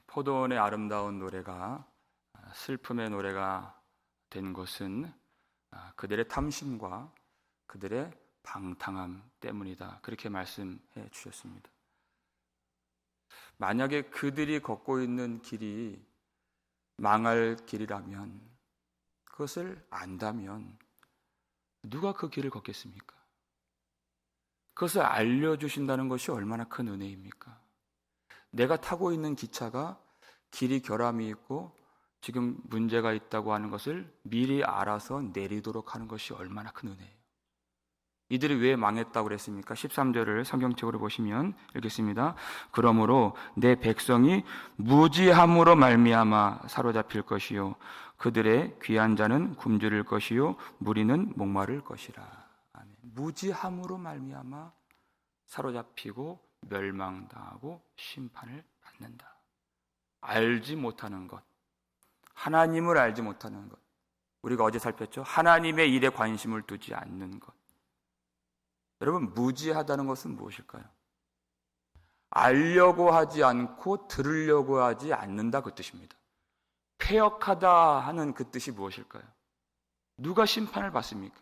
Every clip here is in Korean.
포도원의 아름다운 노래가 슬픔의 노래가 된 것은 그들의 탐심과 그들의 방탕함 때문이다. 그렇게 말씀해 주셨습니다. 만약에 그들이 걷고 있는 길이 망할 길이라면, 그것을 안다면 누가 그 길을 걷겠습니까? 그것을 알려주신다는 것이 얼마나 큰 은혜입니까? 내가 타고 있는 기차가 길이 결함이 있고 지금 문제가 있다고 하는 것을 미리 알아서 내리도록 하는 것이 얼마나 큰 은혜예요. 이들이 왜 망했다고 그랬습니까? 13절을 성경책으로 보시면 읽겠습니다. 그러므로 내 백성이 무지함으로 말미암아 사로잡힐 것이요 그들의 귀한 자는 굶주릴 것이요 무리는 목마를 것이라. 아멘. 무지함으로 말미암아 사로잡히고 멸망당하고 심판을 받는다. 알지 못하는 것, 하나님을 알지 못하는 것. 우리가 어제 살폈죠? 하나님의 일에 관심을 두지 않는 것. 여러분, 무지하다는 것은 무엇일까요? 알려고 하지 않고 들으려고 하지 않는다, 그 뜻입니다. 패역하다 하는 그 뜻이 무엇일까요? 누가 심판을 받습니까?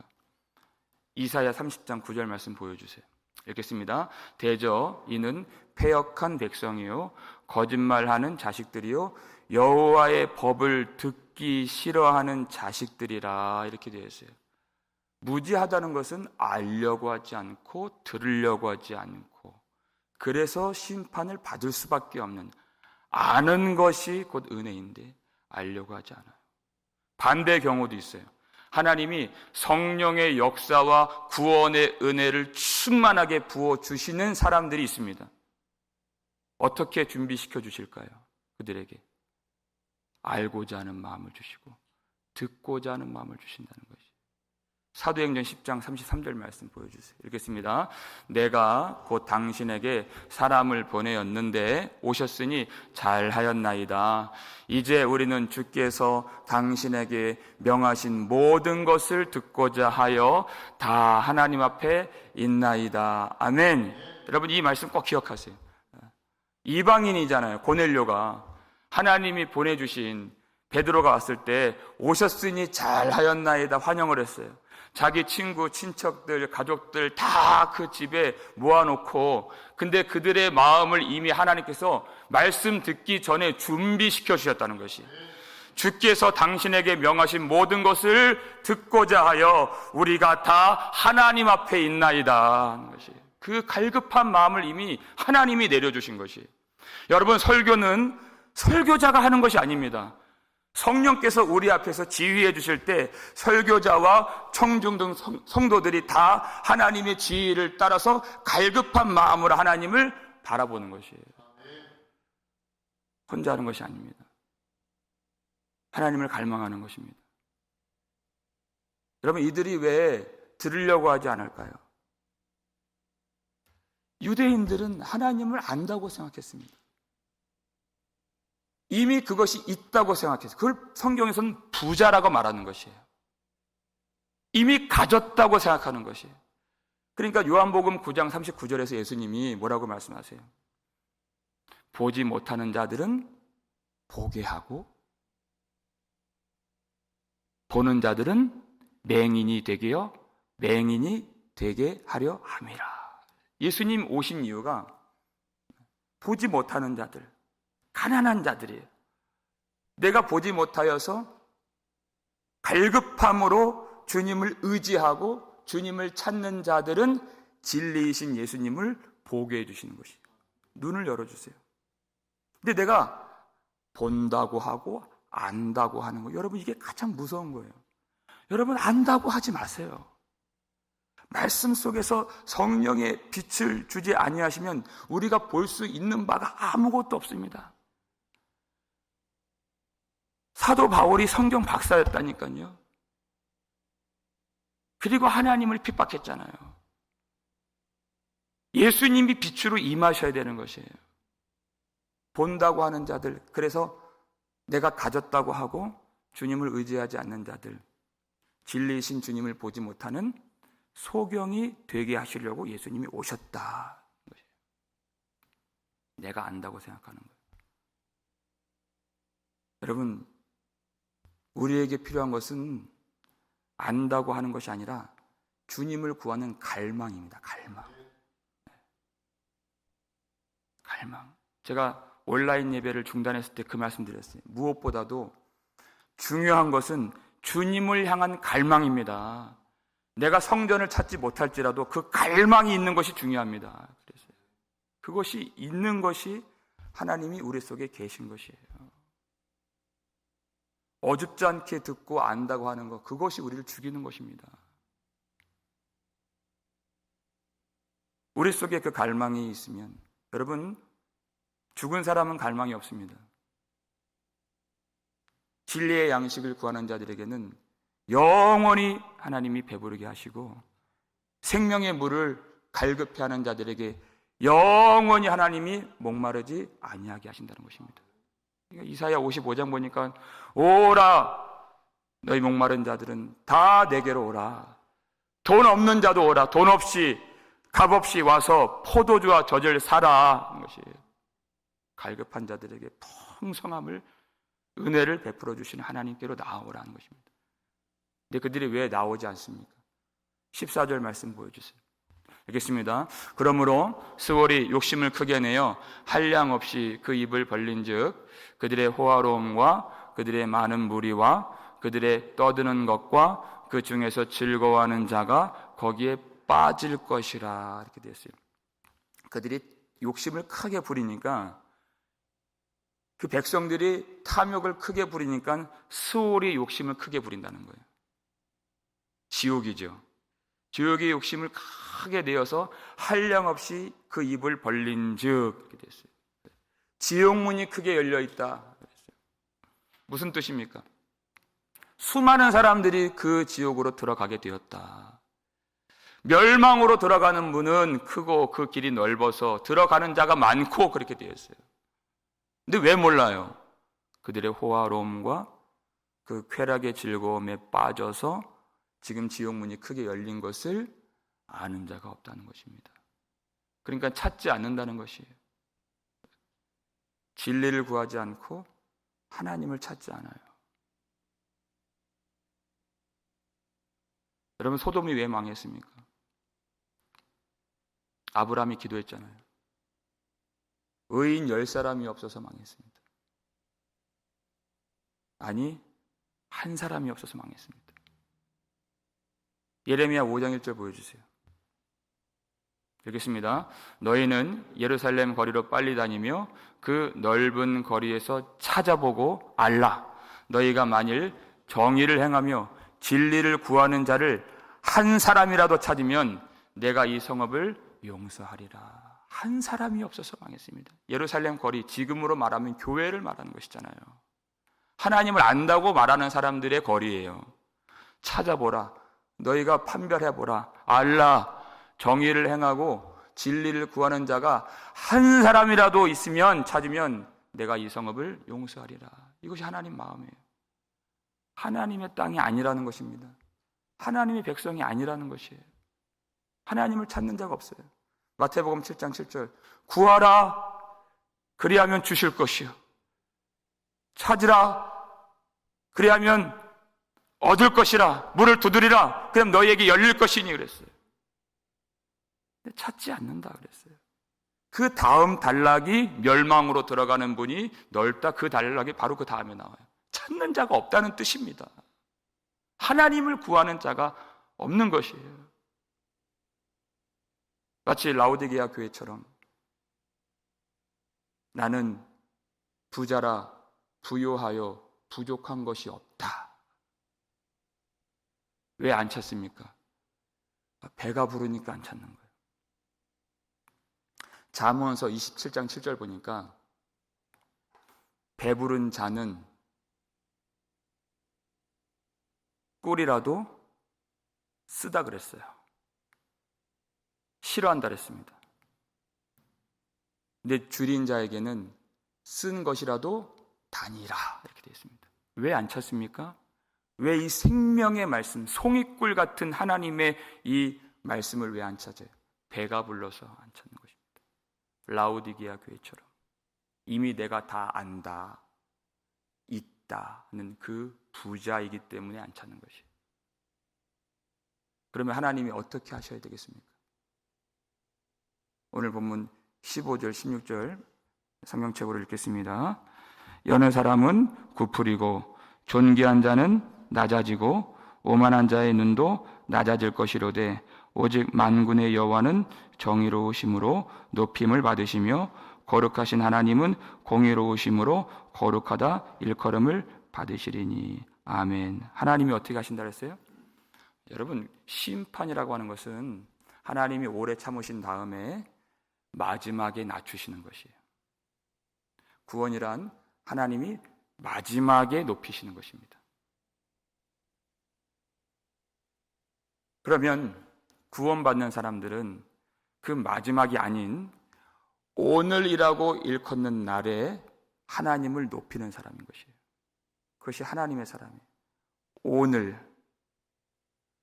이사야 30장 9절 말씀 보여주세요. 읽겠습니다. 대저 이는 패역한 백성이요 거짓말하는 자식들이요 여호와의 법을 듣기 싫어하는 자식들이라. 이렇게 되어 있어요. 무지하다는 것은 알려고 하지 않고 들으려고 하지 않고, 그래서 심판을 받을 수밖에 없는, 아는 것이 곧 은혜인데 알려고 하지 않아요. 반대의 경우도 있어요. 하나님이 성령의 역사와 구원의 은혜를 충만하게 부어주시는 사람들이 있습니다. 어떻게 준비시켜 주실까요? 그들에게 알고자 하는 마음을 주시고 듣고자 하는 마음을 주신다는 것이. 사도행전 10장 33절 말씀 보여주세요. 읽겠습니다. 내가 곧 당신에게 사람을 보내었는데 오셨으니 잘하였나이다. 이제 우리는 주께서 당신에게 명하신 모든 것을 듣고자 하여 다 하나님 앞에 있나이다. 아멘. 여러분, 이 말씀 꼭 기억하세요. 이방인이잖아요. 고넬료가 하나님이 보내주신, 베드로가 왔을 때 오셨으니 잘하였나이다 환영을 했어요. 자기 친구, 친척들, 가족들 다 그 집에 모아놓고, 근데 그들의 마음을 이미 하나님께서 말씀 듣기 전에 준비시켜 주셨다는 것이, 주께서 당신에게 명하신 모든 것을 듣고자 하여 우리가 다 하나님 앞에 있나이다 하는 것이, 그 갈급한 마음을 이미 하나님이 내려주신 것이. 여러분, 설교는 설교자가 하는 것이 아닙니다. 성령께서 우리 앞에서 지휘해 주실 때 설교자와 청중 등 성도들이 다 하나님의 지휘를 따라서 갈급한 마음으로 하나님을 바라보는 것이에요. 혼자 하는 것이 아닙니다. 하나님을 갈망하는 것입니다. 여러분, 이들이 왜 들으려고 하지 않을까요? 유대인들은 하나님을 안다고 생각했습니다. 이미 그것이 있다고 생각해서, 그걸 성경에서는 부자라고 말하는 것이에요. 이미 가졌다고 생각하는 것이에요. 그러니까 요한복음 9장 39절에서 예수님이 뭐라고 말씀하세요? 보지 못하는 자들은 보게 하고 보는 자들은 맹인이 되게 하려 함이라. 예수님 오신 이유가 보지 못하는 자들, 가난한 자들이에요. 내가 보지 못하여서 갈급함으로 주님을 의지하고 주님을 찾는 자들은 진리이신 예수님을 보게 해주시는 것이에요. 눈을 열어주세요. 근데 내가 본다고 하고 안다고 하는 거, 여러분, 이게 가장 무서운 거예요. 여러분, 안다고 하지 마세요. 말씀 속에서 성령의 빛을 주지 아니하시면 우리가 볼 수 있는 바가 아무것도 없습니다. 사도 바울이 성경 박사였다니까요. 그리고 하나님을 핍박했잖아요. 예수님이 빛으로 임하셔야 되는 것이에요. 본다고 하는 자들, 그래서 내가 가졌다고 하고 주님을 의지하지 않는 자들, 진리이신 주님을 보지 못하는 소경이 되게 하시려고 예수님이 오셨다. 내가 안다고 생각하는 거예요. 여러분, 우리에게 필요한 것은 안다고 하는 것이 아니라 주님을 구하는 갈망입니다. 갈망. 제가 온라인 예배를 중단했을 때 그 말씀 드렸어요. 무엇보다도 중요한 것은 주님을 향한 갈망입니다. 내가 성전을 찾지 못할지라도 그 갈망이 있는 것이 중요합니다. 그래서 그것이 있는 것이 하나님이 우리 속에 계신 것이에요. 어줍지 않게 듣고 안다고 하는 것, 그것이 우리를 죽이는 것입니다. 우리 속에 그 갈망이 있으면, 여러분, 죽은 사람은 갈망이 없습니다. 진리의 양식을 구하는 자들에게는 영원히 하나님이 배부르게 하시고, 생명의 물을 갈급해 하는 자들에게 영원히 하나님이 목마르지 아니하게 하신다는 것입니다. 그러니까 이사야 55장 보니까 오라, 너희 목마른 자들은 다 내게로 오라. 돈 없는 자도 오라. 돈 없이 값 없이 와서 포도주와 젖을 사라 하는 것이에요. 갈급한 자들에게 풍성함을, 은혜를 베풀어 주시는 하나님께로 나아오라는 것입니다. 근데 그들이 왜 나오지 않습니까? 14절 말씀 보여주세요. 읽겠습니다. 그러므로 스월이 욕심을 크게 내어 한량 없이 그 입을 벌린즉 그들의 호화로움과 그들의 많은 무리와 그들의 떠드는 것과 그 중에서 즐거워하는 자가 거기에 빠질 것이라, 이렇게 되어 있어요. 그들이 욕심을 크게 부리니까, 그 백성들이 탐욕을 크게 부리니까 스월이 욕심을 크게 부린다는 거예요. 지옥이죠. 지옥의 욕심을 크게 내어서 한량없이 그 입을 벌린즉, 이렇게 됐어요. 지옥문이 크게 열려 있다. 무슨 뜻입니까? 수많은 사람들이 그 지옥으로 들어가게 되었다. 멸망으로 들어가는 문은 크고 그 길이 넓어서 들어가는 자가 많고 그렇게 되어 있어요. 근데 왜 몰라요? 그들의 호화로움과 그 쾌락의 즐거움에 빠져서 지금 지옥문이 크게 열린 것을 아는 자가 없다는 것입니다. 그러니까 찾지 않는다는 것이에요. 진리를 구하지 않고 하나님을 찾지 않아요. 여러분, 소돔이 왜 망했습니까? 아브라함이 기도했잖아요. 의인 10사람이 없어서 망했습니다. 아니, 한 사람이 없어서 망했습니다. 예레미야 5장 1절 보여주세요. 읽겠습니다. 너희는 예루살렘 거리로 빨리 다니며 그 넓은 거리에서 찾아보고 알라. 너희가 만일 정의를 행하며 진리를 구하는 자를 한 사람이라도 찾으면 내가 이 성읍을 용서하리라. 한 사람이 없어서 망했습니다. 예루살렘 거리, 지금으로 말하면 교회를 말하는 것이잖아요. 하나님을 안다고 말하는 사람들의 거리예요. 찾아보라. 너희가 판별해보라. 알라. 정의를 행하고 진리를 구하는 자가 한 사람이라도 있으면, 찾으면 내가 이 성읍을 용서하리라. 이것이 하나님 마음이에요. 하나님의 땅이 아니라는 것입니다. 하나님의 백성이 아니라는 것이에요. 하나님을 찾는 자가 없어요. 마태복음 7장 7절 구하라 그리하면 주실 것이요 찾으라 그리하면 얻을 것이라 문을 두드리라 그럼 너희에게 열릴 것이니 그랬어요. 근데 찾지 않는다 그랬어요. 그 다음 단락이 멸망으로 들어가는 문이 넓다, 그 단락이 바로 그 다음에 나와요. 찾는 자가 없다는 뜻입니다. 하나님을 구하는 자가 없는 것이에요. 마치 라오디게아 교회처럼 나는 부자라 부요하여 부족한 것이 없다. 왜 안 찾습니까? 배가 부르니까 안 찾는 거예요. 잠언서 27장 7절 보니까 배부른 자는 꿀이라도 쓰다 그랬어요. 싫어한다 그랬습니다. 근데 줄인 자에게는 쓴 것이라도 다니라 이렇게 되어 있습니다. 왜 안 찾습니까? 왜 이 생명의 말씀, 송이꿀 같은 하나님의 이 말씀을 왜 안 찾아요? 배가 불러서 안 찾는 것입니다. 라오디게아 교회처럼 이미 내가 다 안다. 있다는 그 부자이기 때문에 안 찾는 것이에요. 그러면 하나님이 어떻게 하셔야 되겠습니까? 오늘 본문 15절, 16절 성경책으로 읽겠습니다. 여느 사람은 구풀이고 존귀한 자는 낮아지고 오만한 자의 눈도 낮아질 것이로되 오직 만군의 여호와는 정의로우심으로 높임을 받으시며 거룩하신 하나님은 공의로우심으로 거룩하다 일컬음을 받으시리니. 아멘. 하나님이 어떻게 하신다 그랬어요? 여러분, 심판이라고 하는 것은 하나님이 오래 참으신 다음에 마지막에 낮추시는 것이에요. 구원이란 하나님이 마지막에 높이시는 것입니다. 그러면 구원받는 사람들은 그 마지막이 아닌 오늘이라고 일컫는 날에 하나님을 높이는 사람인 것이에요. 그것이 하나님의 사람이에요. 오늘.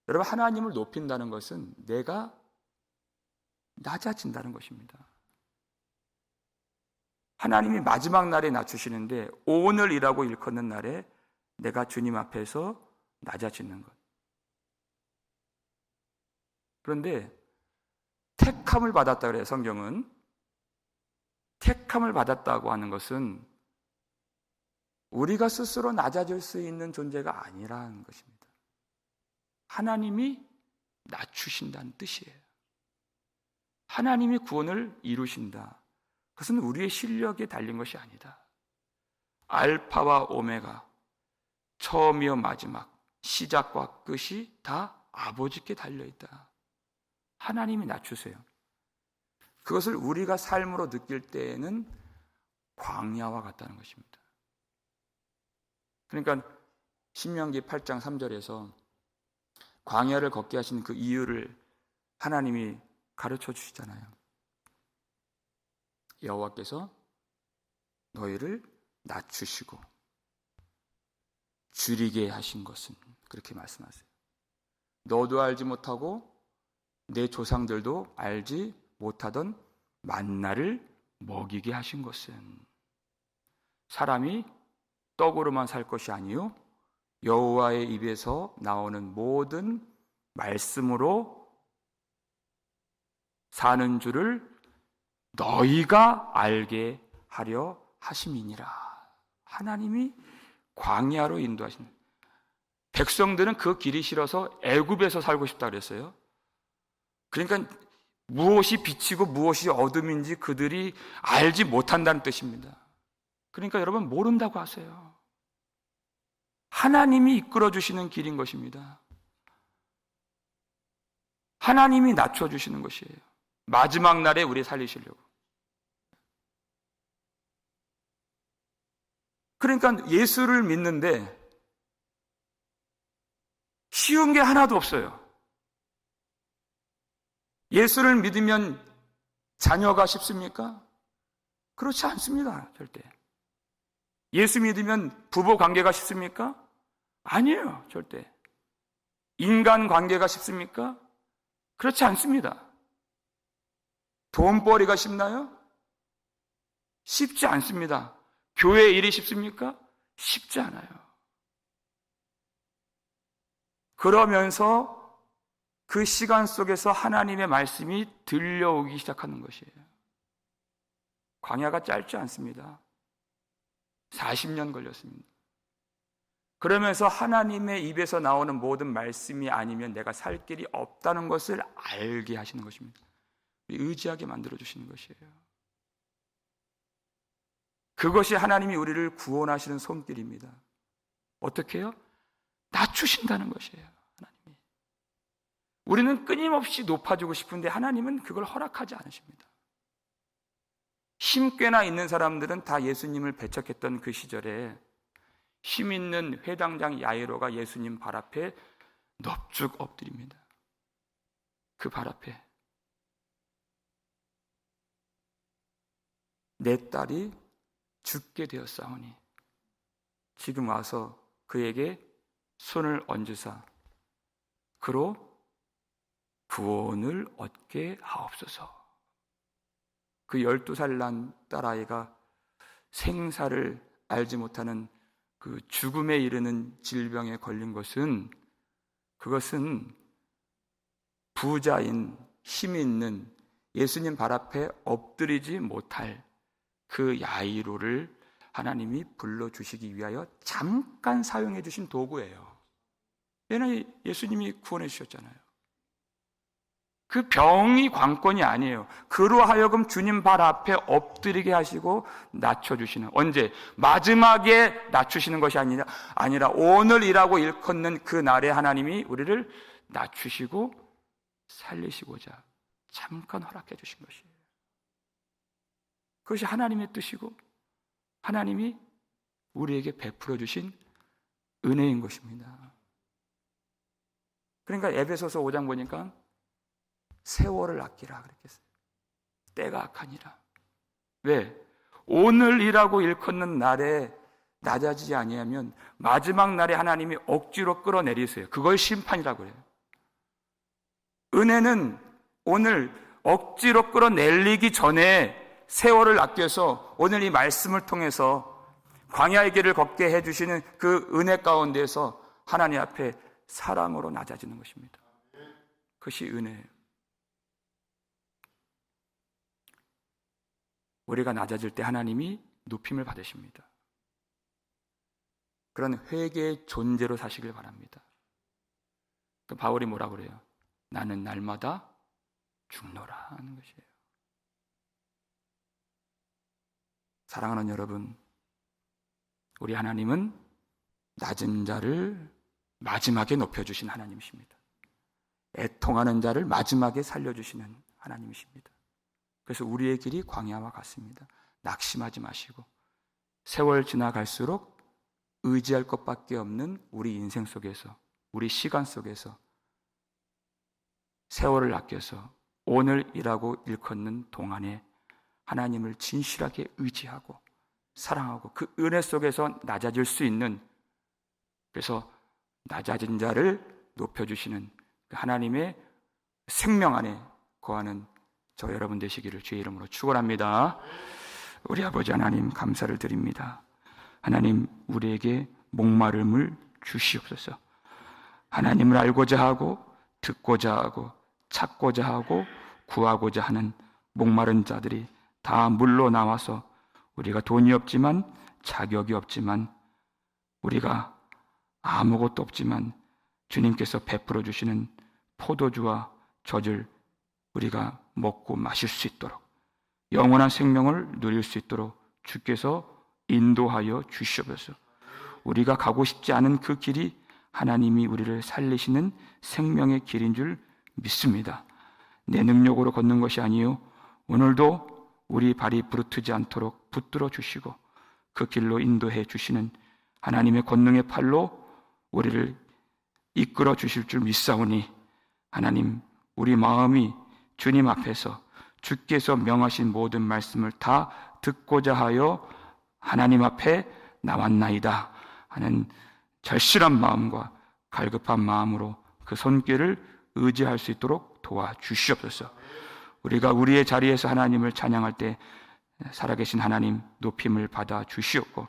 여러분, 하나님을 높인다는 것은 내가 낮아진다는 것입니다. 하나님이 마지막 날에 낮추시는데 오늘이라고 일컫는 날에 내가 주님 앞에서 낮아지는 것. 그런데 택함을 받았다 그래요. 성경은 택함을 받았다고 하는 것은 우리가 스스로 낮아질 수 있는 존재가 아니라는 것입니다. 하나님이 낮추신다는 뜻이에요. 하나님이 구원을 이루신다. 그것은 우리의 실력에 달린 것이 아니다. 알파와 오메가, 처음이요 마지막, 시작과 끝이 다 아버지께 달려있다. 하나님이 낮추세요. 그것을 우리가 삶으로 느낄 때에는 광야와 같다는 것입니다. 그러니까 신명기 8장 3절에서 광야를 걷게 하신 그 이유를 하나님이 가르쳐 주시잖아요. 여호와께서 너희를 낮추시고 줄이게 하신 것은, 그렇게 말씀하세요. 너도 알지 못하고 내 조상들도 알지 못하던 만나를 먹이게 하신 것은 사람이 떡으로만 살 것이 아니요 여호와의 입에서 나오는 모든 말씀으로 사는 줄을 너희가 알게 하려 하심이니라. 하나님이 광야로 인도하신, 백성들은 그 길이 싫어서 애굽에서 살고 싶다 그랬어요. 그러니까 무엇이 빛이고 무엇이 어둠인지 그들이 알지 못한다는 뜻입니다. 그러니까 여러분, 모른다고 하세요. 하나님이 이끌어 주시는 길인 것입니다. 하나님이 낮춰 주시는 것이에요. 마지막 날에 우리 살리시려고. 그러니까 예수를 믿는데 쉬운 게 하나도 없어요. 예수를 믿으면 자녀가 쉽습니까? 그렇지 않습니다. 절대. 예수 믿으면 부부 관계가 쉽습니까? 아니에요. 절대. 인간 관계가 쉽습니까? 그렇지 않습니다. 돈벌이가 쉽나요? 쉽지 않습니다. 교회 일이 쉽습니까? 쉽지 않아요. 그러면서 그 시간 속에서 하나님의 말씀이 들려오기 시작하는 것이에요. 광야가 짧지 않습니다. 40년 걸렸습니다. 그러면서 하나님의 입에서 나오는 모든 말씀이 아니면 내가 살 길이 없다는 것을 알게 하시는 것입니다. 의지하게 만들어주시는 것이에요. 그것이 하나님이 우리를 구원하시는 손길입니다. 어떻게 해요? 낮추신다는 것이에요. 하나님이. 우리는 끊임없이 높아지고 싶은데 하나님은 그걸 허락하지 않으십니다. 힘 꽤나 있는 사람들은 다 예수님을 배척했던 그 시절에 힘 있는 회당장 야이로가 예수님 발 앞에 넙죽 엎드립니다. 그 발 앞에. 내 딸이 죽게 되었사오니 지금 와서 그에게 손을 얹으사 그로 구원을 얻게 하옵소서. 그 12살 난 딸아이가 생사를 알지 못하는 그 죽음에 이르는 질병에 걸린 것은 그것은 부자인 힘 있는 예수님 발 앞에 엎드리지 못할 그 야이로를 하나님이 불러주시기 위하여 잠깐 사용해 주신 도구예요. 얘는 예수님이 구원해 주셨잖아요. 그 병이 관건이 아니에요. 그로 하여금 주님 발 앞에 엎드리게 하시고 낮춰주시는, 언제? 마지막에 낮추시는 것이 아니라 오늘이라고 일컫는 그 날에 하나님이 우리를 낮추시고 살리시고자 잠깐 허락해 주신 것이에요. 그것이 하나님의 뜻이고 하나님이 우리에게 베풀어 주신 은혜인 것입니다. 그러니까 에베소서 5장 보니까 세월을 아끼라 그렇게 했어요. 때가 악하니라. 왜? 오늘이라고 일컫는 날에 낮아지지 아니하면 마지막 날에 하나님이 억지로 끌어내리세요. 그걸 심판이라고 해요. 은혜는 오늘 억지로 끌어내리기 전에 세월을 아껴서 오늘 이 말씀을 통해서 광야의 길을 걷게 해주시는 그 은혜 가운데서 하나님 앞에 사랑으로 낮아지는 것입니다. 그것이 은혜예요. 우리가 낮아질 때 하나님이 높임을 받으십니다. 그런 회개의 존재로 사시길 바랍니다. 그 바울이 뭐라고 그래요? 나는 날마다 죽노라 하는 것이에요. 사랑하는 여러분, 우리 하나님은 낮은 자를 마지막에 높여주신 하나님이십니다. 애통하는 자를 마지막에 살려주시는 하나님이십니다. 그래서 우리의 길이 광야와 같습니다. 낙심하지 마시고 세월 지나갈수록 의지할 것밖에 없는 우리 인생 속에서, 우리 시간 속에서 세월을 아껴서 오늘이라고 일컫는 동안에 하나님을 진실하게 의지하고 사랑하고 그 은혜 속에서 낮아질 수 있는, 그래서 낮아진 자를 높여주시는 하나님의 생명 안에 거하는 저 여러분 되시기를 주의 이름으로 축원합니다. 우리 아버지 하나님 감사를 드립니다. 하나님 우리에게 목마름을 주시옵소서. 하나님을 알고자 하고 듣고자 하고 찾고자 하고 구하고자 하는 목마른 자들이 다 물러 나와서 우리가 돈이 없지만 자격이 없지만 우리가 아무것도 없지만 주님께서 베풀어 주시는 포도주와 젖을 우리가 먹고 마실 수 있도록 영원한 생명을 누릴 수 있도록 주께서 인도하여 주시옵소서. 우리가 가고 싶지 않은 그 길이 하나님이 우리를 살리시는 생명의 길인 줄 믿습니다. 내 능력으로 걷는 것이 아니요 오늘도 우리 발이 부르트지 않도록 붙들어 주시고 그 길로 인도해 주시는 하나님의 권능의 팔로 우리를 이끌어 주실 줄 믿사오니 하나님 우리 마음이 주님 앞에서 주께서 명하신 모든 말씀을 다 듣고자 하여 하나님 앞에 나왔나이다 하는 절실한 마음과 갈급한 마음으로 그 손길을 의지할 수 있도록 도와주시옵소서. 우리가 우리의 자리에서 하나님을 찬양할 때 살아계신 하나님 높임을 받아 주시옵고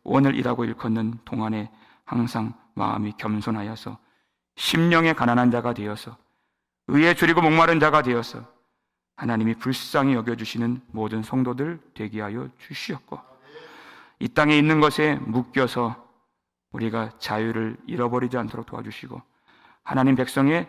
오늘이라고 일컫는 동안에 항상 마음이 겸손하여서 심령에 가난한 자가 되어서 의에 줄이고 목마른 자가 되어서 하나님이 불쌍히 여겨주시는 모든 성도들 되게 하여 주시옵고 이 땅에 있는 것에 묶여서 우리가 자유를 잃어버리지 않도록 도와주시고 하나님 백성의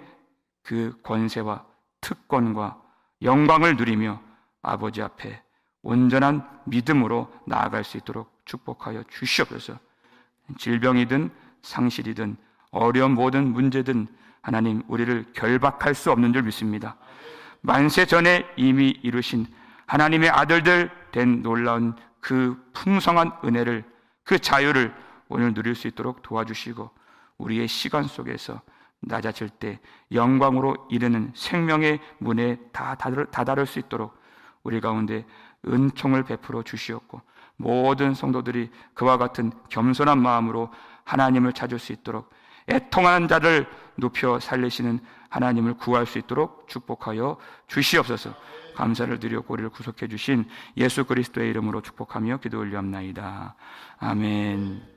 그 권세와 특권과 영광을 누리며 아버지 앞에 온전한 믿음으로 나아갈 수 있도록 축복하여 주시옵소서. 질병이든 상실이든 어려운 모든 문제든 하나님 우리를 결박할 수 없는 줄 믿습니다. 만세 전에 이미 이루신 하나님의 아들들 된 놀라운 그 풍성한 은혜를, 그 자유를 오늘 누릴 수 있도록 도와주시고 우리의 시간 속에서 낮아질 때 영광으로 이르는 생명의 문에 다 다다를 수 있도록 우리 가운데 은총을 베풀어 주시옵고 모든 성도들이 그와 같은 겸손한 마음으로 하나님을 찾을 수 있도록 애통하는 자를 높여 살리시는 하나님을 구할 수 있도록 축복하여 주시옵소서. 감사를 드리고 우리를 구속해 주신 예수 그리스도의 이름으로 축복하며 기도 올리옵나이다. 아멘.